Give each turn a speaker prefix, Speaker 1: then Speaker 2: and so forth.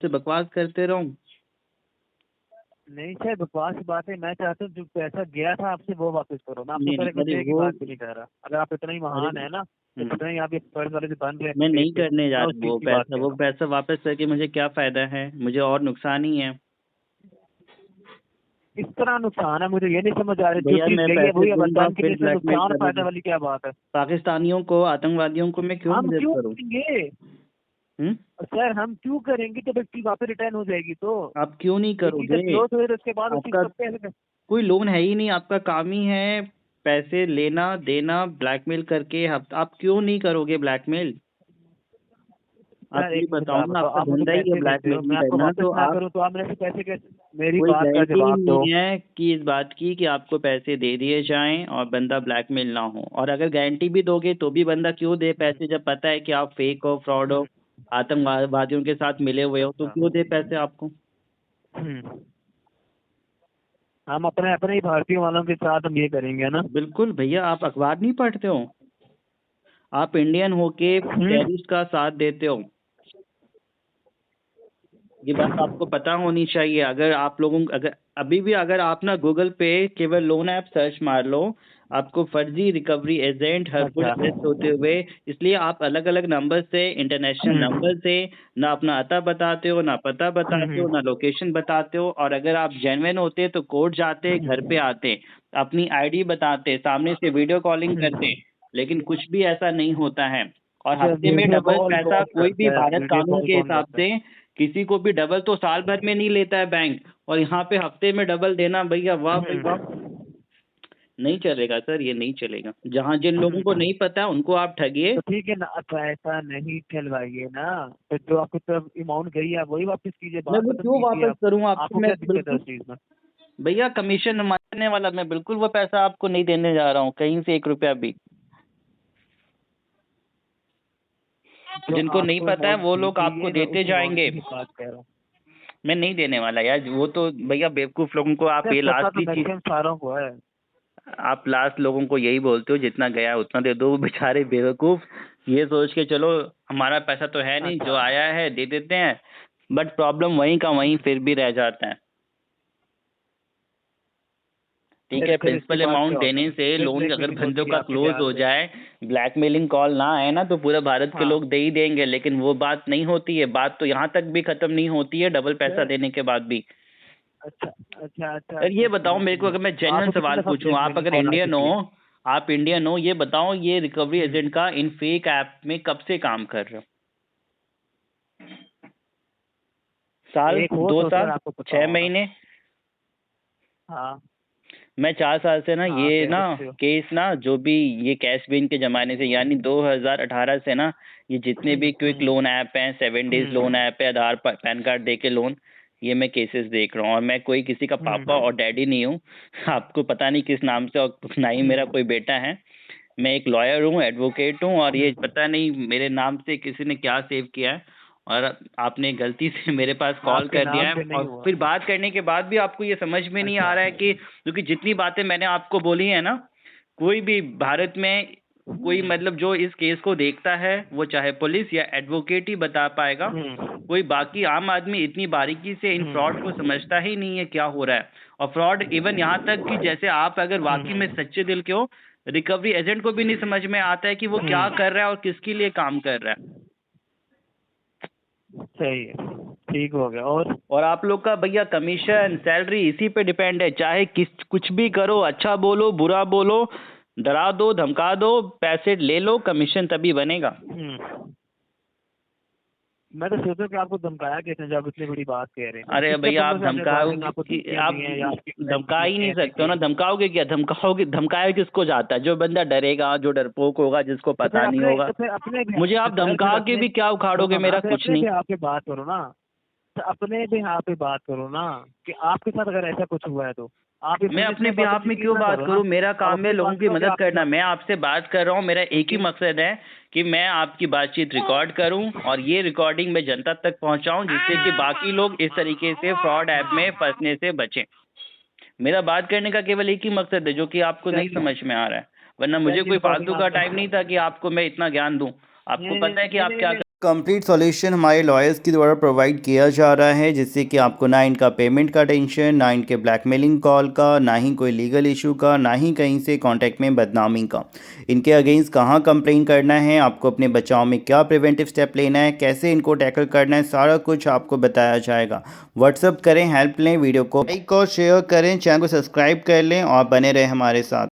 Speaker 1: से बकवास करते रहूं?
Speaker 2: नहीं सर, बकवास की बात है। मैं चाहता हूँ जो पैसा गया था आपसे वो वापस करो। मैं आपसे
Speaker 1: नहीं
Speaker 2: पहले
Speaker 1: नहीं,
Speaker 2: कुछ
Speaker 1: अरे
Speaker 2: देर की
Speaker 1: वो,
Speaker 2: बात भी नहीं कर रहा। अगर आप इतना ही
Speaker 1: अरे
Speaker 2: महान है ना, तो
Speaker 1: हम्म,
Speaker 2: इतना ही आप ये कर्ज वाले जो बन रहे
Speaker 1: मैं
Speaker 2: हैं
Speaker 1: नहीं
Speaker 2: पैसे,
Speaker 1: करने जा
Speaker 2: मैं उस
Speaker 1: रहा
Speaker 2: चीज
Speaker 1: वो
Speaker 2: की बात
Speaker 1: पैसा।
Speaker 2: कह
Speaker 1: वो
Speaker 2: रहा हूँ।
Speaker 1: पैसा वापस करके मुझे क्या फायदा है? मुझे और नुकसान ही है।
Speaker 2: इस तरह नुकसान है, मुझे ये नहीं समझ आ रही। जो
Speaker 1: भैया
Speaker 2: चीज
Speaker 1: मैं
Speaker 2: गई है
Speaker 1: पैसे
Speaker 2: वही
Speaker 1: दूंगा
Speaker 2: बर्बाद
Speaker 1: फिर
Speaker 2: करने से
Speaker 1: ब्लैकमेल
Speaker 2: नुकसान फायदा
Speaker 1: करोगे?
Speaker 2: वाली क्या बात है।
Speaker 1: पाकिस्तानियों को, आतंकवादियों को मैं क्यों
Speaker 2: हम
Speaker 1: मदद
Speaker 2: क्यों
Speaker 1: करूं?
Speaker 2: करेंगे
Speaker 1: हम्म?
Speaker 2: सर, हम क्यों करेंगे जब एक चीज वापस रिटर्न हो जाएगी तो।
Speaker 1: आप क्यों नहीं
Speaker 2: एक चीज जब
Speaker 1: करोगे?
Speaker 2: क्लोज हो जाए तो उसके बाद उस चीज
Speaker 1: आपका
Speaker 2: को कैसे
Speaker 1: कोई लोन है ही नहीं, आपका काम ही है पैसे लेना देना ब्लैकमेल करके। आप क्यों नहीं करोगे ब्लैकमेल? आप
Speaker 2: सर
Speaker 1: ये
Speaker 2: एक मुझे
Speaker 1: बताओ
Speaker 2: बात
Speaker 1: ना,
Speaker 2: बताओ,
Speaker 1: आपका
Speaker 2: आप मुझे
Speaker 1: धंधा ही है
Speaker 2: पैसे देते हो, मैं
Speaker 1: ब्लैकमेलिंग
Speaker 2: आपको
Speaker 1: करना,
Speaker 2: वापस
Speaker 1: तो
Speaker 2: ना
Speaker 1: आप,
Speaker 2: करूँ तो आप मेरे से पैसे कैसे। मेरी
Speaker 1: कोई
Speaker 2: बात का
Speaker 1: गारंटी ही
Speaker 2: जवाब दो।
Speaker 1: नहीं है कि इस बात की कि आपको पैसे दे दिए जाएं और बंदा ब्लैकमेल ना हो। और अगर गारंटी भी दोगे तो भी बंदा क्यों दे
Speaker 2: हम्म,
Speaker 1: पैसे, जब पता है कि आप फेक हो, फ्रॉड हो,
Speaker 2: हम्म,
Speaker 1: आतंकवादियों के साथ मिले हुए हो, तो
Speaker 2: अच्छा।
Speaker 1: क्यों दे पैसे आपको?
Speaker 2: हम्म, हम अपने अपने ही भारतीय वालों के साथ हम ये करेंगे ना।
Speaker 1: बिल्कुल भैया, आप अखबार नहीं पढ़ते हो? आप इंडियन होके
Speaker 2: हम्म,
Speaker 1: टेररिस्ट का साथ देते हो। ये बात आपको पता होनी चाहिए। अगर आप लोगों, अगर अभी भी अगर आप ना गूगल पे केवल लोन ऐप सर्च मार लो, आपको फर्जी रिकवरी एजेंट हर कुछ
Speaker 2: अच्छा।
Speaker 1: अरेस्ट होते हुए, इसलिए आप अलग अलग नंबर से, इंटरनेशनल
Speaker 2: हम्म,
Speaker 1: नंबर से ना अपना अता बताते हो, ना पता बताते हो,
Speaker 2: हम्म,
Speaker 1: ना लोकेशन बताते हो। और अगर आप जेन्युइन होते तो कोर्ट जाते, घर पे आते, अपनी आईडी बताते, सामने से वीडियो कॉलिंग करते।
Speaker 2: हम्म।
Speaker 1: लेकिन कुछ भी ऐसा नहीं होता है। और
Speaker 2: अच्छा,
Speaker 1: हफ्ते में
Speaker 2: वीडियो
Speaker 1: डबल
Speaker 2: कॉल
Speaker 1: पैसा
Speaker 2: कौन
Speaker 1: कोई भी
Speaker 2: करता है?
Speaker 1: भारत
Speaker 2: वीडियो
Speaker 1: कानून
Speaker 2: कॉल
Speaker 1: के
Speaker 2: कौन
Speaker 1: हिसाब
Speaker 2: करता है?
Speaker 1: से किसी को भी डबल तो साल भर में नहीं लेता है बैंक। और यहाँ पे हफ्ते में डबल देना, भैया वाह भाई वाह।
Speaker 2: हम्म,
Speaker 1: नहीं चलेगा सर, ये नहीं चलेगा। जहाँ जिन लोगों को
Speaker 2: हम्म।
Speaker 1: नहीं पता है उनको आप ठगिए।
Speaker 2: तो ठीक है ना, अब ऐसा नहीं चलवाइए ना। तो जो आपकी तरफ अमाउंट गई है वही वापस कीजिए,
Speaker 1: मैं
Speaker 2: बात
Speaker 1: वो
Speaker 2: खत्म
Speaker 1: क्यों
Speaker 2: कीजिए
Speaker 1: वापस
Speaker 2: आप।
Speaker 1: करूँ आपको?
Speaker 2: आपको
Speaker 1: मैं
Speaker 2: क्या दिक्कत है
Speaker 1: बिल्कुल,
Speaker 2: उस चीज में?
Speaker 1: भैया कमीशन मारने वाला मैं बिल्कुल वो पैसा आपको नहीं देने जा रहा हूँ कहीं से, 1 रुपया भी।
Speaker 2: जो
Speaker 1: जिनको नहीं
Speaker 2: आपको
Speaker 1: पता है
Speaker 2: अमाउंट
Speaker 1: वो
Speaker 2: दी
Speaker 1: लोग
Speaker 2: गई
Speaker 1: आपको
Speaker 2: है मैं
Speaker 1: देते
Speaker 2: उस अमाउंट
Speaker 1: जाएंगे।
Speaker 2: की ही बात कह रहा हूँ।
Speaker 1: मैं नहीं देने वाला यार, वो तो भैया बेवकूफ लोगों को आप
Speaker 2: सर
Speaker 1: ये
Speaker 2: पता तो
Speaker 1: लास्ट चीज,
Speaker 2: मैक्सिमम सारों को है।
Speaker 1: आप लास्ट लोगों को यही बोलते हो जितना गया उतना दे दो। वो बेचारे बेवकूफ ये सोच के चलो हमारा पैसा तो है नहीं, जो
Speaker 2: अच्छा।
Speaker 1: आया है दे देते हैं। बट प्रॉब्लम वहीं का वहीं फिर भी रह जाता है। ठीक है,
Speaker 2: फिर इसके
Speaker 1: प्रिंसिपल
Speaker 2: बाद
Speaker 1: अमाउंट
Speaker 2: क्या होता
Speaker 1: देने
Speaker 2: है?
Speaker 1: से
Speaker 2: फिर
Speaker 1: लोन अगर
Speaker 2: ब्लैकमेलिंग
Speaker 1: बंदों
Speaker 2: होती है
Speaker 1: का
Speaker 2: आपके
Speaker 1: क्लोज
Speaker 2: ध्यान
Speaker 1: हो
Speaker 2: से?
Speaker 1: जाए, ब्लैकमेलिंग कॉल ना आए ना, तो पूरा भारत के
Speaker 2: हाँ।
Speaker 1: लोग दे ही देंगे। लेकिन वो बात नहीं होती है, बात तो यहाँ तक भी खत्म नहीं होती है डबल पैसा
Speaker 2: सर
Speaker 1: देने के बाद भी।
Speaker 2: अच्छा, अच्छा, अच्छा,
Speaker 1: यार
Speaker 2: अच्छा,
Speaker 1: ये बताओ
Speaker 2: सुनो
Speaker 1: मेरे को,
Speaker 2: सुनो।
Speaker 1: अगर मैं जेन्युइन
Speaker 2: आपको कितनी
Speaker 1: सवाल
Speaker 2: दफा
Speaker 1: पूछूं, आप
Speaker 2: ब्लैकमेलिंग
Speaker 1: अगर
Speaker 2: कॉल आ
Speaker 1: इंडियन
Speaker 2: चुकी है?
Speaker 1: हो, आप इंडियन हो, ये बताओ ये रिकवरी
Speaker 2: हम्म,
Speaker 1: एजेंट का इन फेक ऐप में कब से काम कर रहे हो? साल,
Speaker 2: एक हो
Speaker 1: दो
Speaker 2: तो सर
Speaker 1: साल
Speaker 2: आपको पता
Speaker 1: छह
Speaker 2: होगा।
Speaker 1: महीने
Speaker 2: हाँ।
Speaker 1: मैं 4 साल से ना
Speaker 2: हाँ,
Speaker 1: ये
Speaker 2: कह
Speaker 1: ना
Speaker 2: सकते हो।
Speaker 1: केस ना, जो भी ये कैश बिन के जमाने से, यानी 2018 से ना, ये जितने
Speaker 2: हम्म,
Speaker 1: भी क्विक लोन ऐप हैं, 7 डेज लोन
Speaker 2: हम्म,
Speaker 1: ऐप है, आधार पैन कार्ड दे के लोन, ये मैं केसेस देख रहा हूँ। और मैं कोई किसी का पापा
Speaker 2: हम्म,
Speaker 1: और डैडी नहीं हूँ। आपको पता नहीं किस नाम से, और ना ही मेरा
Speaker 2: हम्म,
Speaker 1: कोई बेटा है। मैं एक लॉयर हूँ, एडवोकेट हूँ, और ये
Speaker 2: हम्म।
Speaker 1: पता नहीं मेरे नाम से किसी ने क्या सेव किया है, और आपने गलती से मेरे पास कॉल
Speaker 2: आपके
Speaker 1: कर दिया
Speaker 2: नाम
Speaker 1: है।
Speaker 2: से
Speaker 1: और
Speaker 2: नहीं हुआ।
Speaker 1: फिर बात करने के बाद भी आपको ये समझ में नहीं आ
Speaker 2: अच्छा।
Speaker 1: रहा है कि, क्योंकि जितनी बातें मैंने आपको बोली है ना, कोई भी भारत में, कोई
Speaker 2: हम्म,
Speaker 1: मतलब जो इस केस को देखता है, वो चाहे पुलिस या एडवोकेट ही बता पाएगा।
Speaker 2: हम्म,
Speaker 1: कोई बाकी आम आदमी इतनी बारीकी से इन फ्रॉड को
Speaker 2: हम्म,
Speaker 1: समझता ही नहीं है क्या हो रहा है। और फ्रॉड इवन यहाँ तक कि जैसे आप अगर वाकई में
Speaker 2: हम्म,
Speaker 1: सच्चे दिल के हो, रिकवरी एजेंट को भी नहीं समझ में आता है कि वो क्या
Speaker 2: हम्म।
Speaker 1: कर रहा है और किसके लिए काम कर रहा है।
Speaker 2: सही है। ठीक हो गया।
Speaker 1: और आप लोग का भैया कमीशन सैलरी इसी पे डिपेंड है। चाहे किस कुछ भी करो, अच्छा बोलो बुरा बोलो, डरा दो धमका दो, पैसे ले लो, कमीशन तभी बनेगा।
Speaker 2: हम्म। मैं तो सोचा कि आपको धमकाया किसने जब इतनी बड़ी बात कह रहे हैं।
Speaker 1: अरे
Speaker 2: कितने
Speaker 1: भैया आप
Speaker 2: बंदों से आपने बात करना, आपको
Speaker 1: धमकाओगे,
Speaker 2: धमकियां दी
Speaker 1: आप
Speaker 2: हैं या आपकी फ्रेंड
Speaker 1: धमका ही
Speaker 2: की
Speaker 1: नहीं
Speaker 2: हैं ऐसे
Speaker 1: सकते हो ना।
Speaker 2: कि।
Speaker 1: धमकाओगे क्या? धमकाओगे, धमकाए किसको जाता है? जो बंदा डरेगा, जो डरपोक होगा, जिसको
Speaker 2: तो फिर
Speaker 1: पता नहीं
Speaker 2: अपने
Speaker 1: होगा।
Speaker 2: तो फिर अपने भी
Speaker 1: मुझे आप
Speaker 2: सर फिर
Speaker 1: धमका के
Speaker 2: अपने
Speaker 1: भी क्या उखाड़ोगे?
Speaker 2: सुनो ना,
Speaker 1: मेरा
Speaker 2: फिर
Speaker 1: कुछ
Speaker 2: अपने
Speaker 1: नहीं।
Speaker 2: भी आप पे बात करो ना। तो अपने भी यहाँ पे बात करो ना, कि आपके साथ अगर ऐसा कुछ हुआ है तो आप
Speaker 1: मैं
Speaker 2: इतने
Speaker 1: अपने
Speaker 2: से
Speaker 1: बिहाफ में
Speaker 2: यकीन
Speaker 1: क्यों
Speaker 2: ना
Speaker 1: बात
Speaker 2: करो ना।
Speaker 1: करूं? मेरा
Speaker 2: आप
Speaker 1: काम है
Speaker 2: अपनी
Speaker 1: लोगों
Speaker 2: बात
Speaker 1: की
Speaker 2: करोगे
Speaker 1: मदद
Speaker 2: आपके
Speaker 1: करना।
Speaker 2: साथ।
Speaker 1: मैं आपसे बात कर रहा हूं, मेरा एक ही
Speaker 2: लेकिन
Speaker 1: मकसद है कि मैं आपकी बातचीत रिकॉर्ड करूं और ये रिकॉर्डिंग मैं जनता तक पहुंचाऊं, जिससे कि बाकी लोग इस तरीके से फ्रॉड ऐप में फंसने से बचें। मेरा बात करने का केवल एक ही मकसद है, जो कि आपको नहीं
Speaker 2: चलिए,
Speaker 1: समझ में आ रहा है। वरना मुझे
Speaker 2: चलिए
Speaker 1: कोई
Speaker 2: रिकॉर्डिंग
Speaker 1: फालतू का
Speaker 2: आपने
Speaker 1: टाइम नहीं था कि आपको मैं इतना ज्ञान दूं। आपको
Speaker 2: नहीं, नहीं,
Speaker 1: पता है कि
Speaker 2: नहीं,
Speaker 1: आप
Speaker 2: नहीं,
Speaker 1: क्या
Speaker 2: नहीं,
Speaker 1: कंप्लीट सॉल्यूशन हमारे लॉयर्स के द्वारा प्रोवाइड किया जा रहा है, जिससे कि आपको ना इनका पेमेंट का टेंशन, ना इनके ब्लैकमेलिंग कॉल का, ना ही कोई लीगल इशू का, ना ही कहीं से कांटेक्ट में बदनामी का। इनके अगेंस्ट कहाँ कंप्लेन करना है, आपको अपने बचाव में क्या प्रिवेंटिव स्टेप लेना है, कैसे इनको टैकल करना है, सारा कुछ आपको बताया जाएगा। व्हाट्सअप करें, हेल्प लें, वीडियो को लाइक और शेयर करें, चैनल को सब्सक्राइब कर लें और बने रहें हमारे साथ।